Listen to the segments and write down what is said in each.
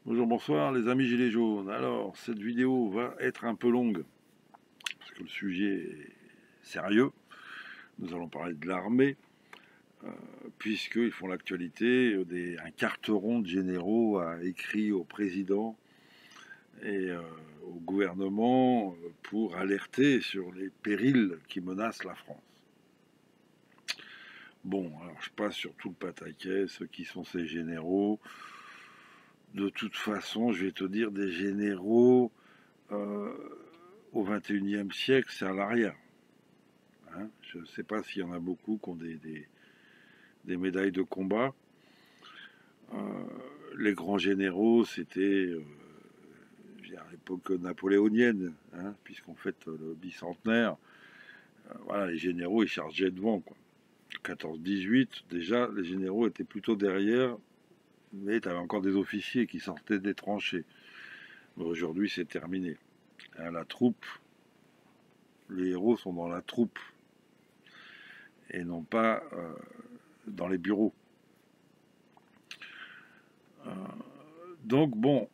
Bonjour, bonsoir les amis Gilets jaunes. Alors, cette vidéo va être un peu longue, parce que le sujet est sérieux. Nous allons parler de l'armée, puisqu'ils font l'actualité. Un carteron de généraux a écrit au président et au gouvernement pour alerter sur les périls qui menacent la France. Bon, alors je passe sur tout le pataquès, ceux qui sont ces généraux. De toute façon, je vais te dire, des généraux euh, au XXIe siècle, c'est à l'arrière. Hein. Je ne sais pas s'il y en a beaucoup qui ont des médailles de combat. Euh, les grands généraux, c'était à l'époque napoléonienne, hein, puisqu'on fête le bicentenaire. Voilà, les généraux, ils chargeaient devant, quoi. 14-18, déjà, les généraux étaient plutôt derrière, mais tu avais encore des officiers qui sortaient des tranchées. Mais aujourd'hui, c'est terminé. Hein, la troupe, les héros sont dans la troupe et non pas dans les bureaux. Donc bon,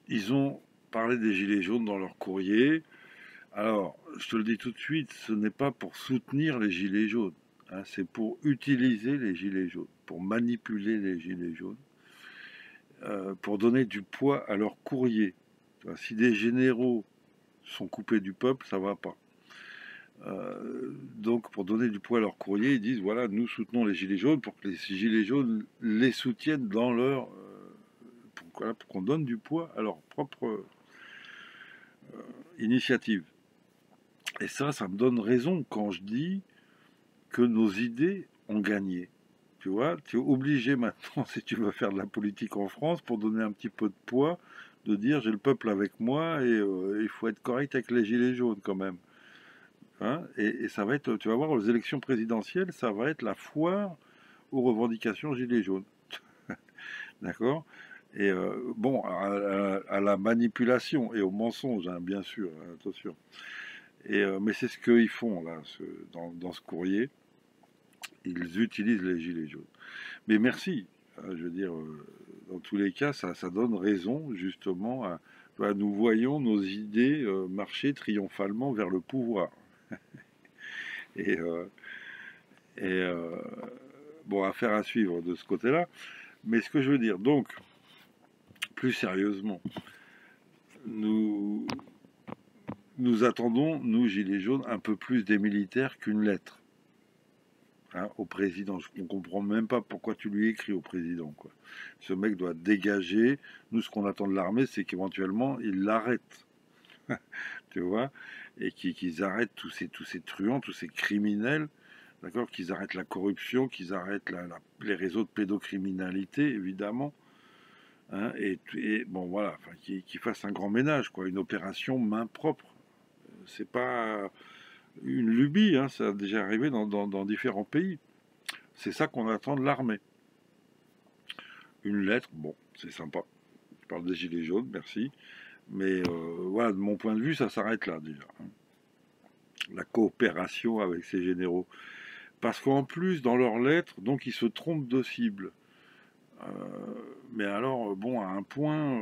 ils ont parlé des Gilets jaunes dans leur courrier. Alors, je te le dis tout de suite, ce n'est pas pour soutenir les Gilets jaunes, hein, c'est pour utiliser les Gilets jaunes, pour manipuler les Gilets jaunes, pour donner du poids à leur courrier. Si des généraux sont coupés du peuple, ça va pas. Donc, pour donner du poids à leur courrier, ils disent voilà, nous soutenons les Gilets jaunes pour que les Gilets jaunes les soutiennent dans leur. Pour qu'on donne du poids à leur propre initiative. Et ça me donne raison quand je dis que nos idées ont gagné. Tu vois, tu es obligé maintenant, si tu veux faire de la politique en France, pour donner un petit peu de poids, de dire j'ai le peuple avec moi et il faut être correct avec les gilets jaunes quand même. Hein, et ça va être, tu vas voir, aux élections présidentielles, ça va être la foire aux revendications gilets jaunes. D'accord. Et bon, à la manipulation et au mensonge, hein, bien sûr, hein, attention. Mais c'est ce qu'ils font là, dans ce courrier. Ils utilisent les gilets jaunes. Mais merci, hein, je veux dire, dans tous les cas, ça donne raison justement nous voyons nos idées marcher triomphalement vers le pouvoir. Et, euh, et bon, affaire à suivre de ce côté-là. Mais ce que je veux dire, donc, plus sérieusement, nous, nous attendons, nous, Gilets jaunes, un peu plus des militaires qu'une lettre, hein, au président. Je ne comprends même pas pourquoi tu lui écris au président, quoi. Ce mec doit dégager. Nous, ce qu'on attend de l'armée, c'est qu'éventuellement, il l'arrête. Tu vois, et qu'ils arrêtent tous ces truands, tous ces criminels, d'accord, qu'ils arrêtent la corruption, qu'ils arrêtent les réseaux de pédocriminalité, évidemment, hein, et bon, voilà, enfin, qu'ils fassent un grand ménage, quoi, une opération main propre. C'est pas une lubie, hein, ça a déjà arrivé dans différents pays. C'est ça qu'on attend de l'armée. Une lettre, bon, c'est sympa. Je parle des gilets jaunes, merci. Mais voilà, de mon point de vue, ça s'arrête là déjà, hein. La coopération avec ces généraux. Parce qu'en plus, dans leurs lettres, donc ils se trompent de cible. Euh, mais alors, bon, à un point,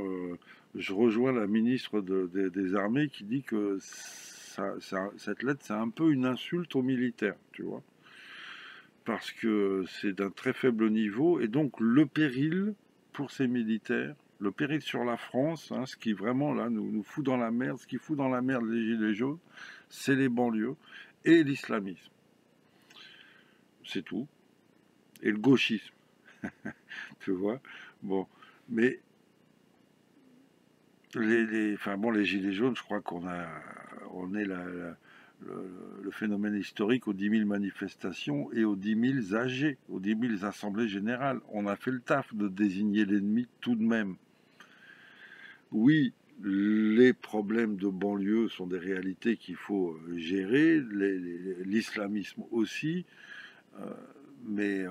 je rejoins la ministre des Armées qui dit que cette lettre, c'est un peu une insulte aux militaires, tu vois. Parce que c'est d'un très faible niveau, et donc le péril pour ces militaires, le péril sur la France, hein, ce qui vraiment là nous fout dans la merde, ce qui fout dans la merde les gilets jaunes, c'est les banlieues et l'islamisme. C'est tout. Et le gauchisme, tu vois. Bon, mais enfin bon, les gilets jaunes, je crois on est le phénomène historique aux 10 000 manifestations et aux 10 000 AG, aux 10 000 assemblées générales. On a fait le taf de désigner l'ennemi tout de même. Oui, les problèmes de banlieue sont des réalités qu'il faut gérer, l'islamisme aussi, euh, mais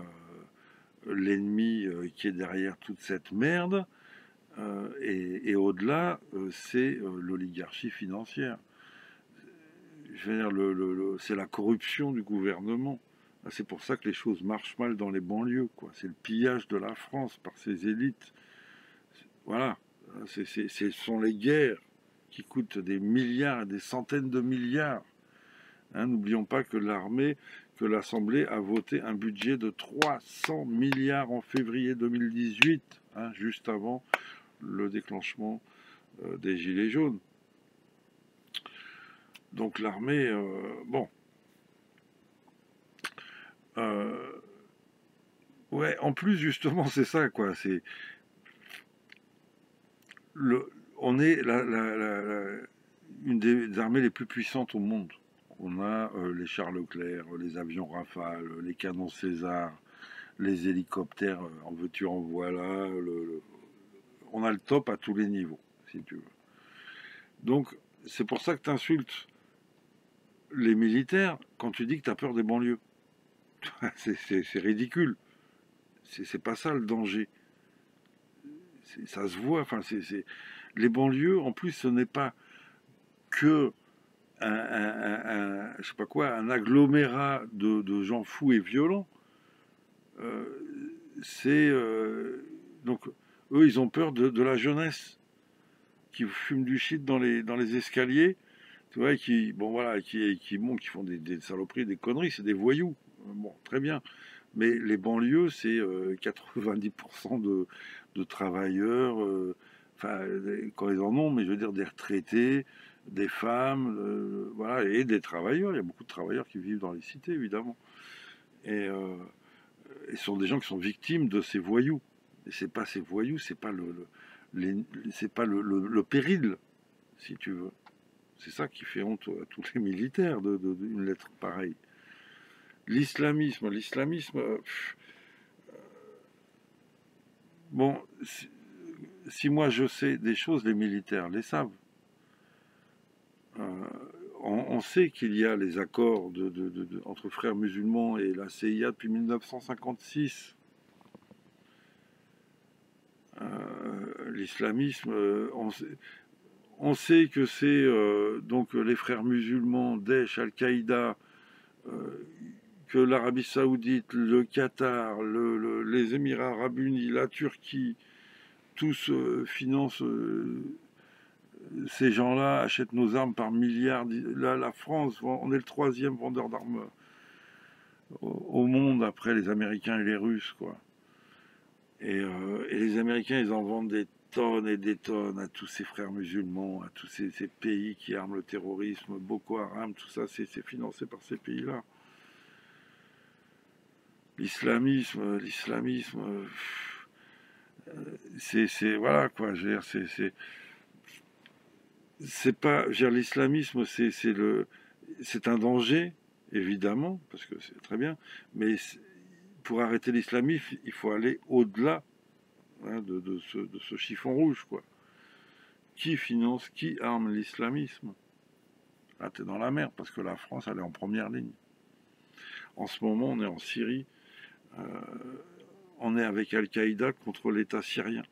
l'ennemi qui est derrière toute cette merde, et au-delà, c'est l'oligarchie financière. Je veux dire, c'est la corruption du gouvernement. C'est pour ça que les choses marchent mal dans les banlieues, quoi. C'est le pillage de la France par ces élites. Voilà. Ce sont les guerres qui coûtent des milliards et des centaines de milliards. Hein, n'oublions pas que l'Assemblée a voté un budget de 300 milliards en février 2018, hein, juste avant le déclenchement des Gilets jaunes. Donc l'armée, bon. Ouais, en plus, justement, c'est ça, quoi. On est une des armées les plus puissantes au monde. On a les chars Leclerc, les avions Rafale, les canons César, les hélicoptères en veux-tu en voilà. On a le top à tous les niveaux, si tu veux. Donc, c'est pour ça que tu insultes les militaires quand tu dis que tu as peur des banlieues. C'est ridicule. C'est pas ça le danger. Ça se voit. Enfin, les banlieues, en plus, ce n'est pas que je sais pas quoi, un agglomérat de gens fous et violents. Euh, donc eux, ils ont peur de la jeunesse qui fume du shit dans les escaliers, tu vois, bon voilà, qui font des saloperies, des conneries, c'est des voyous. Bon, très bien. Mais les banlieues, c'est 90% de travailleurs, enfin, quand ils en ont, mais je veux dire des retraités, des femmes, voilà, et des travailleurs. Il y a beaucoup de travailleurs qui vivent dans les cités, évidemment. Et ce sont des gens qui sont victimes de ces voyous. Et c'est pas ces voyous, c'est pas c'est pas le péril, si tu veux. C'est ça qui fait honte à tous les militaires d'une lettre pareille. L'islamisme, bon, si moi je sais des choses, les militaires les savent. On sait qu'il y a les accords entre frères musulmans et la CIA depuis 1956. L'islamisme, on sait que c'est donc les frères musulmans, Daesh, Al-Qaïda, que l'Arabie Saoudite, le Qatar, les Émirats Arabes Unis, la Turquie, tous financent ces gens-là, achètent nos armes par milliards. Là, la France, on est le troisième vendeur d'armes au monde après les Américains et les Russes, quoi. Et les Américains, ils en vendent des tonnes et des tonnes à tous ces frères musulmans, à tous ces pays qui arment le terrorisme, Boko Haram, tout ça, c'est financé par ces pays-là. L'islamisme, voilà quoi, je veux dire, c'est pas, je veux dire, l'islamisme, c'est un danger, évidemment, parce que c'est très bien, mais pour arrêter l'islamisme, il faut aller au-delà, hein, de ce chiffon rouge, quoi. Qui finance, qui arme l'islamisme? Là, t'es dans la merde, parce que la France, elle est en première ligne. En ce moment, on est en Syrie, on est avec Al-Qaïda contre l'État syrien.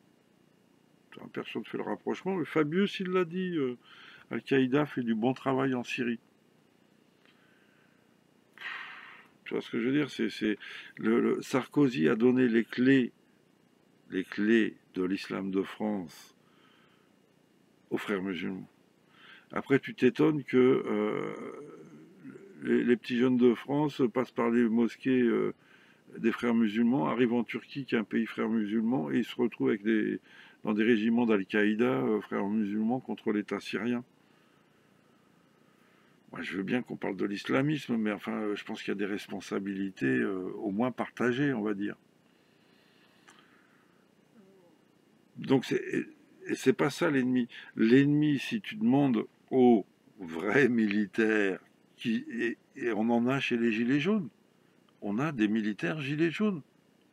Personne ne fait le rapprochement, mais Fabius, il l'a dit, Al-Qaïda fait du bon travail en Syrie. Tu vois ce que je veux dire? Sarkozy a donné les clés de l'islam de France aux frères musulmans. Après, tu t'étonnes que les petits jeunes de France passent par les mosquées des frères musulmans, arrivent en Turquie, qui est un pays frère musulman, et ils se retrouvent dans des régiments d'Al-Qaïda, frères musulmans, contre l'État syrien. Moi, je veux bien qu'on parle de l'islamisme, mais enfin, je pense qu'il y a des responsabilités au moins partagées, on va dire. Donc, c'est pas ça l'ennemi. L'ennemi, si tu demandes aux vrais militaires, et on en a chez les Gilets jaunes, on a des militaires Gilets jaunes.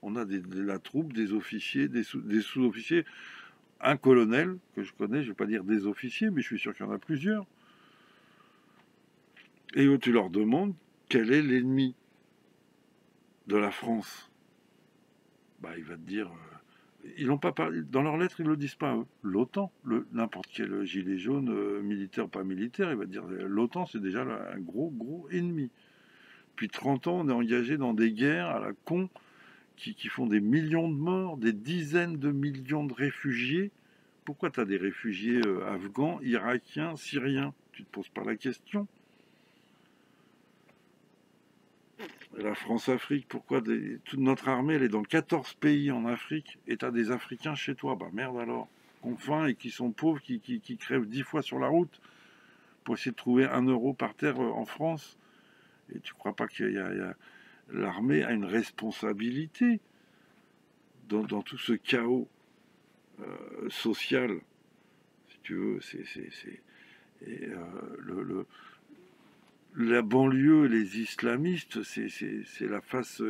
On a de la troupe, des officiers, des sous-officiers, un colonel que je connais, je ne vais pas dire des officiers, mais je suis sûr qu'il y en a plusieurs. Et où tu leur demandes quel est l'ennemi de la France. Bah, il va te dire, ils n'ont pas parlé, dans leurs lettres, ils ne le disent pas, l'OTAN, n'importe quel gilet jaune, militaire ou pas militaire, il va te dire, l'OTAN, c'est déjà un gros, gros ennemi. Depuis 30 ans, on est engagé dans des guerres à la con qui font des millions de morts, des dizaines de millions de réfugiés pourquoi tu as des réfugiés afghans, irakiens, syriens? Tu te poses pas la question? La France-Afrique, pourquoi toute notre armée, elle est dans 14 pays en Afrique, et tu as des Africains chez toi? Bah merde alors, qui ont faim et qui sont pauvres, qui crèvent 10 fois sur la route pour essayer de trouver 1 euro par terre en France. Et tu crois pas qu'il l'armée a une responsabilité dans tout ce chaos social, si tu veux? Et, la banlieue, les islamistes, c'est la face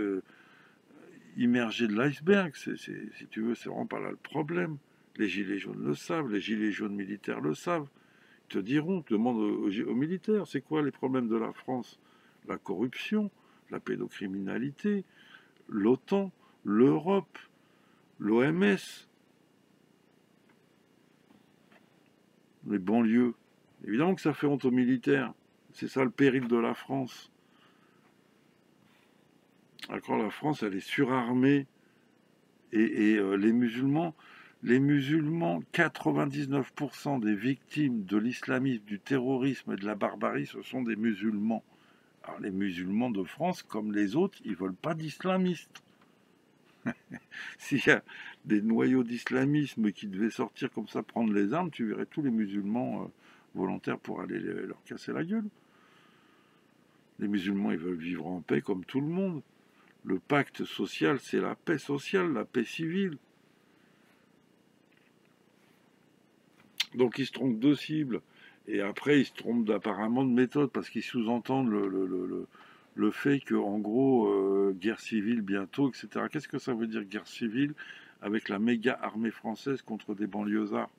immergée de l'iceberg. Si tu veux, c'est vraiment pas là le problème. Les gilets jaunes le savent, les gilets jaunes militaires le savent. Ils te diront, demande aux militaires, c'est quoi les problèmes de la France? La corruption, la pédocriminalité, l'OTAN, l'Europe, l'OMS, les banlieues. Évidemment que ça fait honte aux militaires. C'est ça le péril de la France. D'accord, la France, elle est surarmée. Et les musulmans, 99% des victimes de l'islamisme, du terrorisme et de la barbarie, ce sont des musulmans. Alors les musulmans de France, comme les autres, ils veulent pas d'islamistes. S'il y a des noyaux d'islamisme qui devaient sortir comme ça, prendre les armes, tu verrais tous les musulmans volontaires pour aller leur casser la gueule. Les musulmans, ils veulent vivre en paix comme tout le monde. Le pacte social, c'est la paix sociale, la paix civile. Donc ils se trompent de cible. Et après, ils se trompent apparemment de méthode, parce qu'ils sous-entendent le fait qu'en gros, guerre civile bientôt, etc. Qu'est-ce que ça veut dire guerre civile avec la méga armée française contre des banlieusards?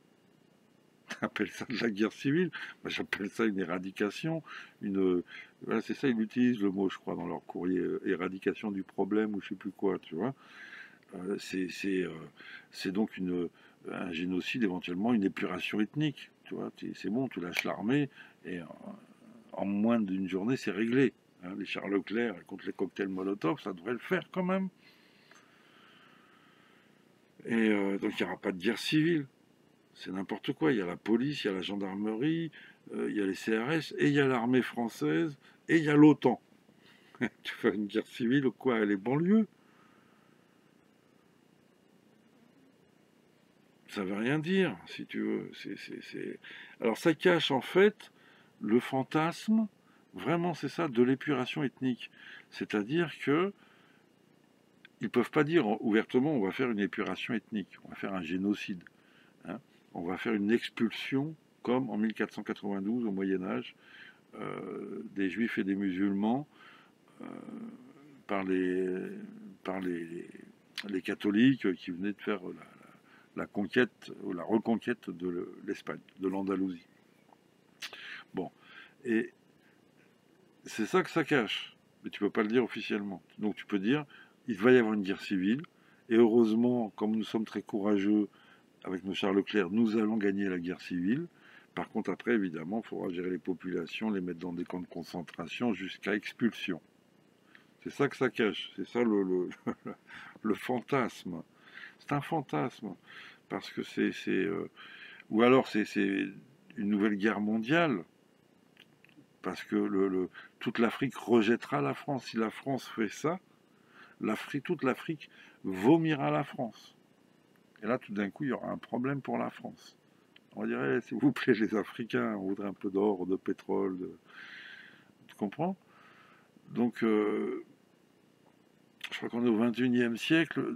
Appelle ça de la guerre civile? Moi, j'appelle ça une éradication. Voilà, c'est ça, ils utilisent le mot, je crois, dans leur courrier, éradication du problème ou je sais plus quoi, tu vois. C'est donc un génocide, éventuellement une épuration ethnique. Tu vois, c'est bon, tu lâches l'armée et en moins d'une journée, c'est réglé. Hein, les Charles Leclerc contre les cocktails Molotov, ça devrait le faire quand même. Et donc il n'y aura pas de guerre civile. C'est n'importe quoi. Il y a la police, il y a la gendarmerie, il y a les CRS, et il y a l'armée française, et il y a l'OTAN. Tu fais une guerre civile ou quoi? Les banlieues? Ça veut rien dire, si tu veux. Alors ça cache en fait le fantasme, vraiment c'est ça, de l'épuration ethnique. C'est-à-dire que ils peuvent pas dire ouvertement on va faire une épuration ethnique, on va faire un génocide, hein. On va faire une expulsion comme en 1492 au Moyen Âge des Juifs et des musulmans euh, par les catholiques qui venaient de faire la conquête ou la reconquête de l'Espagne, de l'Andalousie. Bon, et c'est ça que ça cache, mais tu peux pas le dire officiellement. Donc tu peux dire, il va y avoir une guerre civile, et heureusement, comme nous sommes très courageux avec nos Charles Leclerc, nous allons gagner la guerre civile. Par contre, après, évidemment, il faudra gérer les populations, les mettre dans des camps de concentration jusqu'à expulsion. C'est ça que ça cache, c'est ça le fantasme. C'est un fantasme, parce que ou alors c'est une nouvelle guerre mondiale, parce que toute l'Afrique rejettera la France. Si la France fait ça, toute l'Afrique vomira la France. Et là, tout d'un coup, il y aura un problème pour la France. On dirait, s'il vous plaît, les Africains, on voudrait un peu d'or, de pétrole, tu comprends? Donc, je crois qu'on est au XXIe siècle.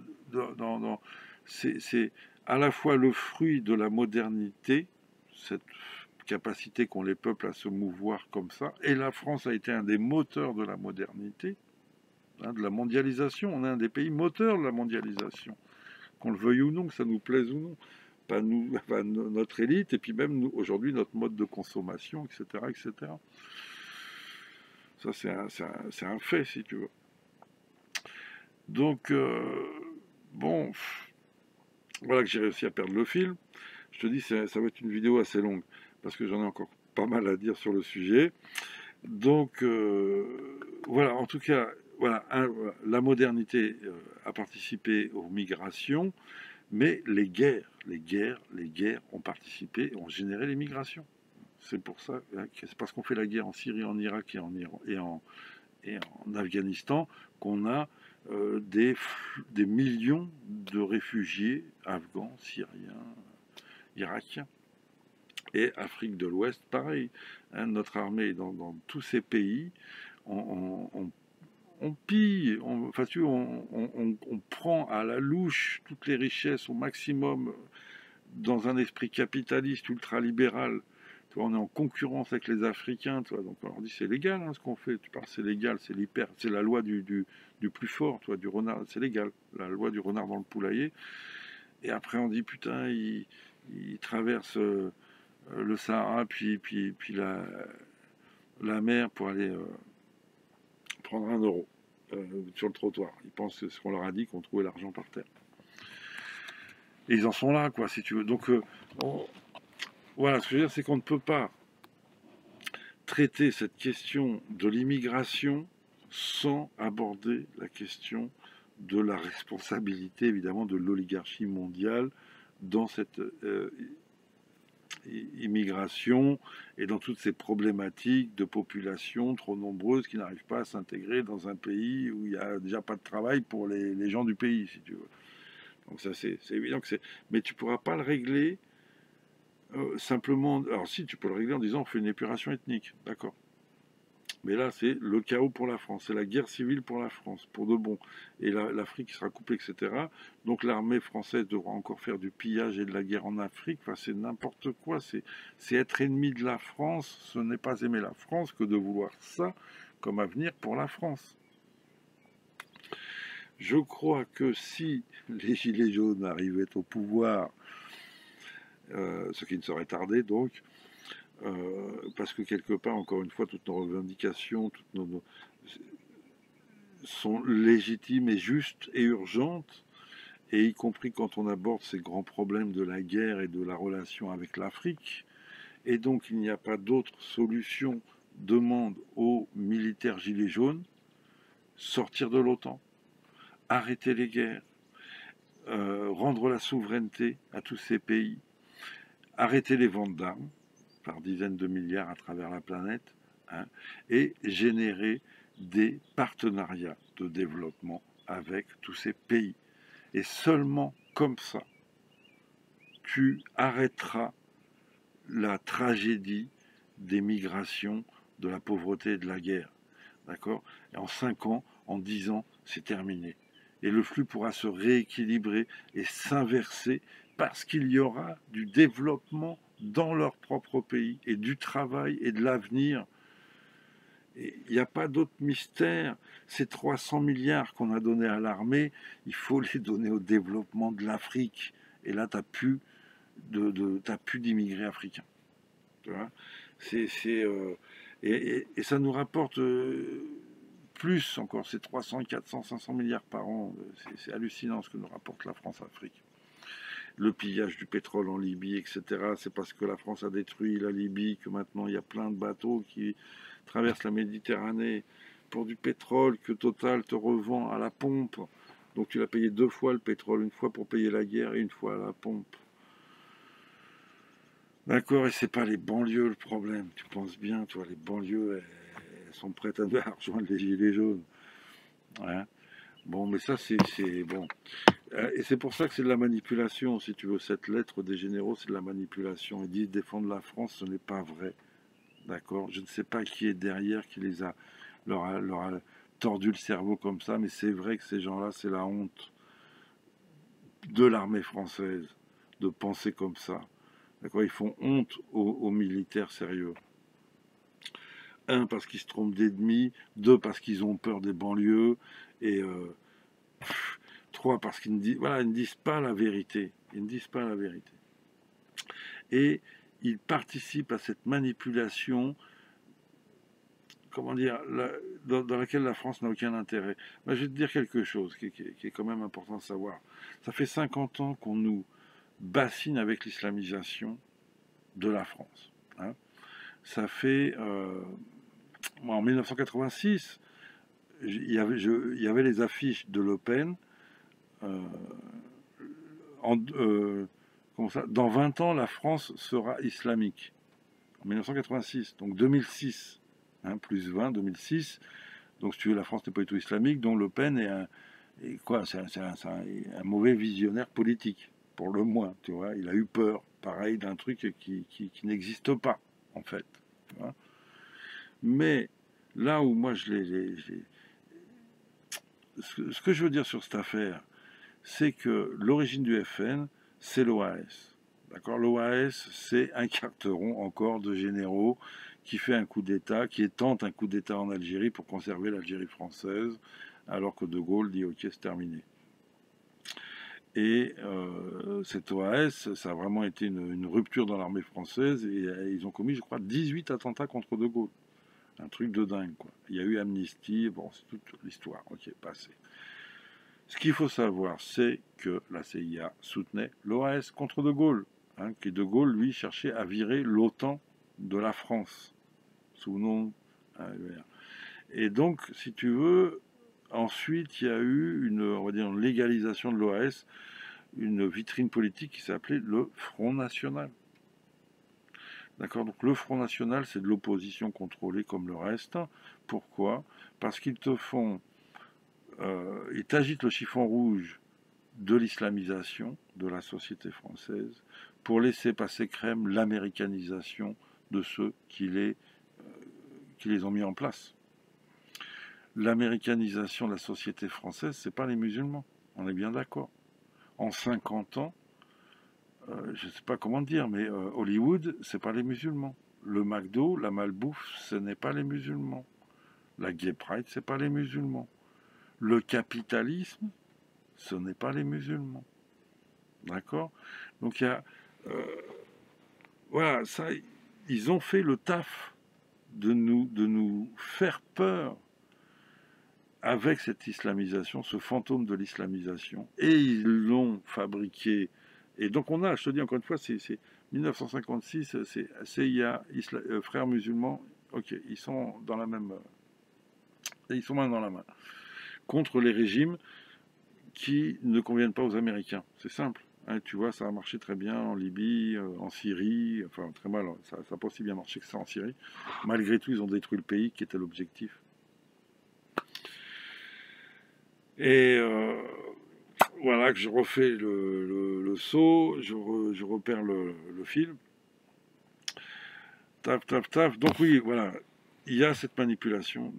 C'est à la fois le fruit de la modernité, cette capacité qu'ont les peuples à se mouvoir comme ça, et la France a été un des moteurs de la modernité, hein, de la mondialisation. On est un des pays moteurs de la mondialisation, qu'on le veuille ou non, que ça nous plaise ou non. Pas nous, enfin, notre élite, et puis même nous, aujourd'hui, notre mode de consommation, etc. etc. Ça, c'est un fait, si tu veux. Donc, bon, voilà que j'ai réussi à perdre le fil. Je te dis, ça va être une vidéo assez longue, parce que j'en ai encore pas mal à dire sur le sujet. Donc, voilà, en tout cas, voilà, la modernité a participé aux migrations, Mais les guerres ont participé, ont généré les migrations. C'est pour ça, hein, c'est parce qu'on fait la guerre en Syrie, en Irak et en Iran et en Afghanistan qu'on a des millions de réfugiés afghans, syriens, irakiens. Et Afrique de l'Ouest, pareil. Hein, notre armée dans tous ces pays, on pille, enfin, on prend à la louche toutes les richesses au maximum dans un esprit capitaliste ultralibéral. Tu vois, on est en concurrence avec les Africains, tu vois, donc on leur dit c'est légal hein, ce qu'on fait. Tu parles c'est légal, c'est la loi du plus fort, tu vois, du renard, c'est légal, la loi du renard dans le poulailler. Et après on dit putain, il traverse le Sahara puis la mer pour aller prendre 1 euro sur le trottoir. Ils pensent que ce qu'on leur a dit, qu'on trouvait l'argent par terre. Et ils en sont là, quoi, si tu veux. Donc, voilà, ce que je veux dire, c'est qu'on ne peut pas traiter cette question de l'immigration sans aborder la question de la responsabilité, évidemment, de l'oligarchie mondiale dans cette immigration et dans toutes ces problématiques de population trop nombreuses qui n'arrivent pas à s'intégrer dans un pays où il n'y a déjà pas de travail pour les gens du pays, si tu veux. Donc ça, c'est évident que c'est... Mais tu ne pourras pas le régler simplement... Alors si, tu peux le régler en disant on fait une épuration ethnique, d'accord. Mais là, c'est le chaos pour la France, c'est la guerre civile pour la France, pour de bon. Et l'Afrique sera coupée, etc. Donc l'armée française devra encore faire du pillage et de la guerre en Afrique. Enfin, c'est n'importe quoi. C'est être ennemi de la France. Ce n'est pas aimer la France que de vouloir ça comme avenir pour la France. Je crois que si les Gilets jaunes arrivaient au pouvoir, ce qui ne serait tardé donc, parce que quelque part, encore une fois, toutes nos revendications, sont légitimes et justes et urgentes, et y compris quand on aborde ces grands problèmes de la guerre et de la relation avec l'Afrique. Et donc il n'y a pas d'autre solution, demande aux militaires gilets jaunes, sortir de l'OTAN, arrêter les guerres, rendre la souveraineté à tous ces pays, arrêter les ventes d'armes par dizaines de milliards à travers la planète, hein, et générer des partenariats de développement avec tous ces pays. Et seulement comme ça, tu arrêteras la tragédie des migrations, de la pauvreté et de la guerre. D'accord? Et en 5 ans, en 10 ans, c'est terminé. Et le flux pourra se rééquilibrer et s'inverser parce qu'il y aura du développement dans leur propre pays et du travail et de l'avenir. Il n'y a pas d'autre mystère. Ces 300 milliards qu'on a donnés à l'armée, il faut les donner au développement de l'Afrique. Et là, tu n'as plus d'immigrés africains. Tu vois, et ça nous rapporte plus encore, c'est 300, 400, 500 milliards par an. C'est hallucinant ce que nous rapporte la France-Afrique. Le pillage du pétrole en Libye, etc. C'est parce que la France a détruit la Libye que maintenant il y a plein de bateaux qui traversent la Méditerranée pour du pétrole que Total te revend à la pompe. Donc tu l'as payé 2 fois le pétrole, une fois pour payer la guerre et une fois à la pompe. D'accord, et c'est pas les banlieues le problème. Tu penses bien, toi, les banlieues, elles sont prêtes à rejoindre les gilets jaunes. Hein. Bon, mais ça, c'est bon. Et c'est pour ça que c'est de la manipulation, si tu veux. Cette lettre des généraux, c'est de la manipulation. Ils disent défendre la France, ce n'est pas vrai. D'accord? Je ne sais pas qui est derrière, qui leur a tordu le cerveau comme ça, mais c'est vrai que ces gens-là, c'est la honte de l'armée française de penser comme ça. D'accord? Ils font honte aux militaires sérieux. 1, parce qu'ils se trompent d'ennemis. 2, parce qu'ils ont peur des banlieues. Et 3, parce qu'ils ne disent pas la vérité. Ils ne disent pas la vérité. Et ils participent à cette manipulation, comment dire, dans laquelle la France n'a aucun intérêt. Moi, je vais te dire quelque chose qui est quand même important de savoir. Ça fait 50 ans qu'on nous bassine avec l'islamisation de la France. Hein. Ça fait... en 1986, il y avait les affiches de Le Pen comment ça, dans 20 ans, la France sera islamique. En 1986, donc 2006, hein, plus 20, 2006. Donc, si tu veux, la France n'est pas du tout islamique, donc Le Pen c'est un mauvais visionnaire politique, pour le moins, tu vois. Il a eu peur, pareil, d'un truc qui n'existe pas, en fait. Tu vois. Mais là où moi, ce que je veux dire sur cette affaire, c'est que l'origine du FN, c'est l'OAS. D'accord. L'OAS, c'est un carteron encore de généraux qui fait un coup d'État, qui tente un coup d'État en Algérie pour conserver l'Algérie française, alors que De Gaulle dit ok, c'est terminé. Et cette OAS, ça a vraiment été une rupture dans l'armée française, et ils ont commis, je crois, 18 attentats contre De Gaulle. Un truc de dingue, quoi. Il y a eu amnistie, bon, c'est toute l'histoire, ok, passé. Ce qu'il faut savoir, c'est que la CIA soutenait l'OAS contre De Gaulle, hein, que De Gaulle, lui, cherchait à virer l'OTAN de la France, sous nom. Et donc, si tu veux, ensuite, il y a eu on va dire, une légalisation de l'OAS, une vitrine politique qui s'appelait le Front National. D'accord. Donc le Front National, c'est de l'opposition contrôlée comme le reste. Pourquoi? Parce qu'ils ils t'agitent le chiffon rouge de l'islamisation de la société française pour laisser passer crème l'américanisation de ceux qui les ont mis en place. L'américanisation de la société française, c'est pas les musulmans. On est bien d'accord. En 50 ans, je ne sais pas comment dire, mais Hollywood, c'est pas les musulmans. Le McDo, la malbouffe, ce n'est pas les musulmans. La Gay Pride, c'est pas les musulmans. Le capitalisme, ce n'est pas les musulmans. D'accord. Donc il y a... voilà, ça, ils ont fait le taf de nous faire peur avec cette islamisation, ce fantôme de l'islamisation. Et ils l'ont fabriqué. Et donc on a, je te dis encore une fois, c'est 1956, c'est CIA, frères musulmans, ok, ils sont dans la même... ils sont main dans la main. Contre les régimes qui ne conviennent pas aux Américains. C'est simple. Hein, tu vois, ça a marché très bien en Libye, en Syrie, enfin très mal, ça n'a pas aussi bien marché que ça en Syrie. Malgré tout, ils ont détruit le pays qui était l'objectif. Et voilà que je refais le saut, je repère le fil. Taf, taf, taf. Donc oui, voilà, il y a cette manipulation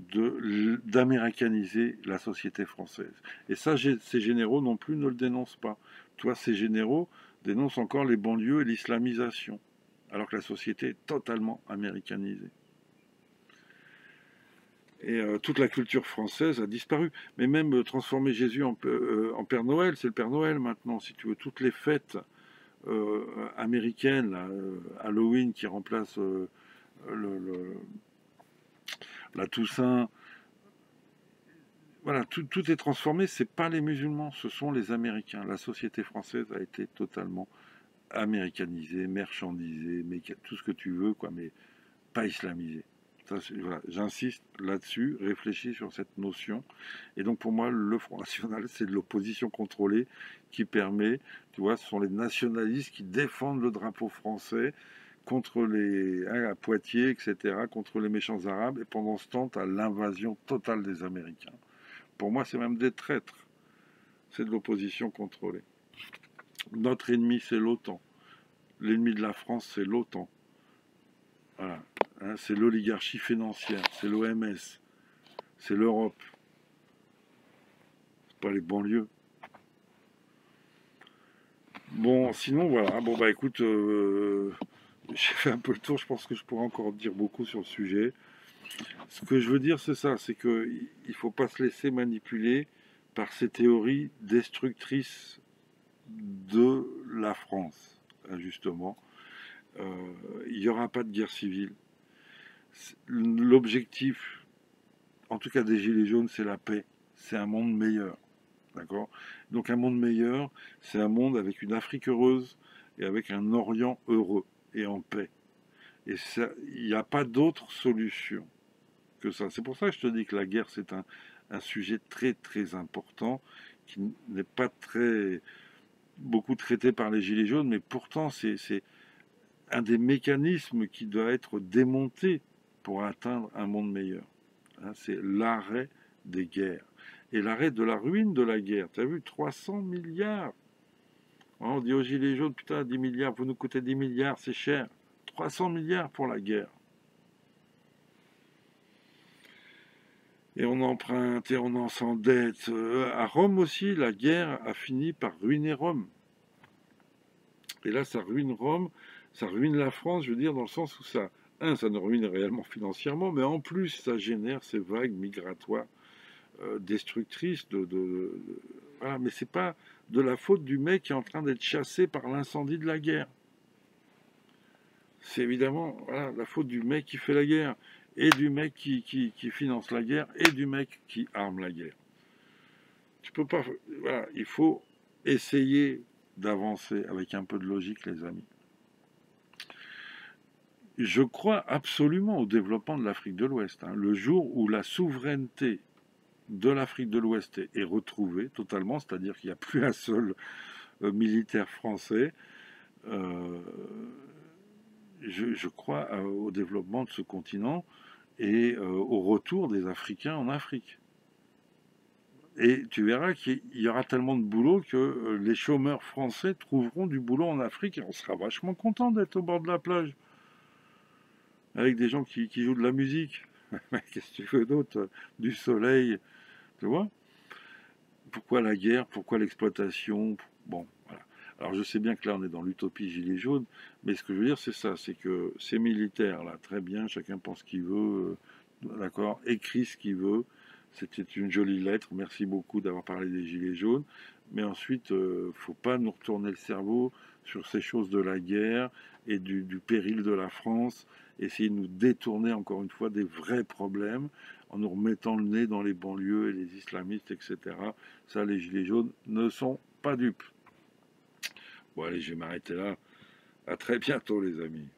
d'américaniser la société française. Et ça, ces généraux non plus ne le dénoncent pas. Toi, ces généraux dénoncent encore les banlieues et l'islamisation, alors que la société est totalement américanisée. Et toute la culture française a disparu. Mais même transformer Jésus en Père Noël, c'est le Père Noël maintenant, si tu veux. Toutes les fêtes américaines, là, Halloween qui remplace la Toussaint, voilà, tout est transformé. C'est pas les musulmans, ce sont les Américains. La société française a été totalement américanisée, marchandisée, mais tout ce que tu veux, quoi, mais pas islamisée. Voilà, j'insiste là-dessus, réfléchis sur cette notion. Et donc pour moi, le Front National, c'est de l'opposition contrôlée qui permet, tu vois, ce sont les nationalistes qui défendent le drapeau français contre à Poitiers, etc., contre les méchants arabes, et pendant ce temps, tu as l'invasion totale des Américains. Pour moi, c'est même des traîtres. C'est de l'opposition contrôlée. Notre ennemi, c'est l'OTAN. L'ennemi de la France, c'est l'OTAN. Voilà. Hein, c'est l'oligarchie financière, c'est l'OMS, c'est l'Europe. C'est pas les banlieues. Bon, sinon, voilà. Bon, bah écoute, j'ai fait un peu le tour. Je pense que je pourrais encore dire beaucoup sur le sujet. Ce que je veux dire, c'est ça, c'est qu'il ne faut pas se laisser manipuler par ces théories destructrices de la France, justement. Il n'y aura pas de guerre civile. L'objectif, en tout cas des Gilets jaunes, c'est la paix. C'est un monde meilleur. D'accord. Donc un monde meilleur, c'est un monde avec une Afrique heureuse et avec un Orient heureux et en paix. Et il n'y a pas d'autre solution que ça. C'est pour ça que je te dis que la guerre, c'est un sujet très très important qui n'est pas très beaucoup traité par les Gilets jaunes, mais pourtant c'est un des mécanismes qui doit être démonté pour atteindre un monde meilleur. Hein, c'est l'arrêt des guerres et l'arrêt de la ruine de la guerre. Tu as vu, 300 milliards. On dit aux Gilets jaunes, putain, 10 milliards, vous nous coûtez 10 milliards, c'est cher. 300 milliards pour la guerre. Et on emprunte et on en s'endette. À Rome aussi, la guerre a fini par ruiner Rome. Et là, ça ruine Rome, ça ruine la France, je veux dire, dans le sens où ça nous ruine réellement financièrement, mais en plus, ça génère ces vagues migratoires destructrices. Voilà, mais c'est pas de la faute du mec qui est en train d'être chassé par l'incendie de la guerre. C'est évidemment voilà, la faute du mec qui fait la guerre, et du mec qui finance la guerre, et du mec qui arme la guerre. Tu peux pas. Voilà, il faut essayer d'avancer avec un peu de logique, les amis. Je crois absolument au développement de l'Afrique de l'Ouest. Hein. Le jour où la souveraineté de l'Afrique de l'Ouest est retrouvée totalement, c'est-à-dire qu'il n'y a plus un seul militaire français, euh, je crois au développement de ce continent et au retour des Africains en Afrique. Et tu verras qu'il y aura tellement de boulot que les chômeurs français trouveront du boulot en Afrique et on sera vachement content d'être au bord de la plage avec des gens qui jouent de la musique. Qu'est-ce que tu veux d'autre? Du soleil, tu vois? Pourquoi la guerre? Pourquoi l'exploitation? Bon, voilà. Alors je sais bien que là on est dans l'utopie gilet jaune, mais ce que je veux dire c'est ça, c'est que ces militaires là, très bien, chacun pense ce qu'il veut, d'accord, écrit ce qu'il veut. C'était une jolie lettre, merci beaucoup d'avoir parlé des gilets jaunes. Mais ensuite, faut pas nous retourner le cerveau sur ces choses de la guerre et du péril de la France, essayer de nous détourner encore une fois des vrais problèmes en nous remettant le nez dans les banlieues et les islamistes, etc. Ça, les gilets jaunes ne sont pas dupes. Bon, allez, je vais m'arrêter là. À très bientôt, les amis.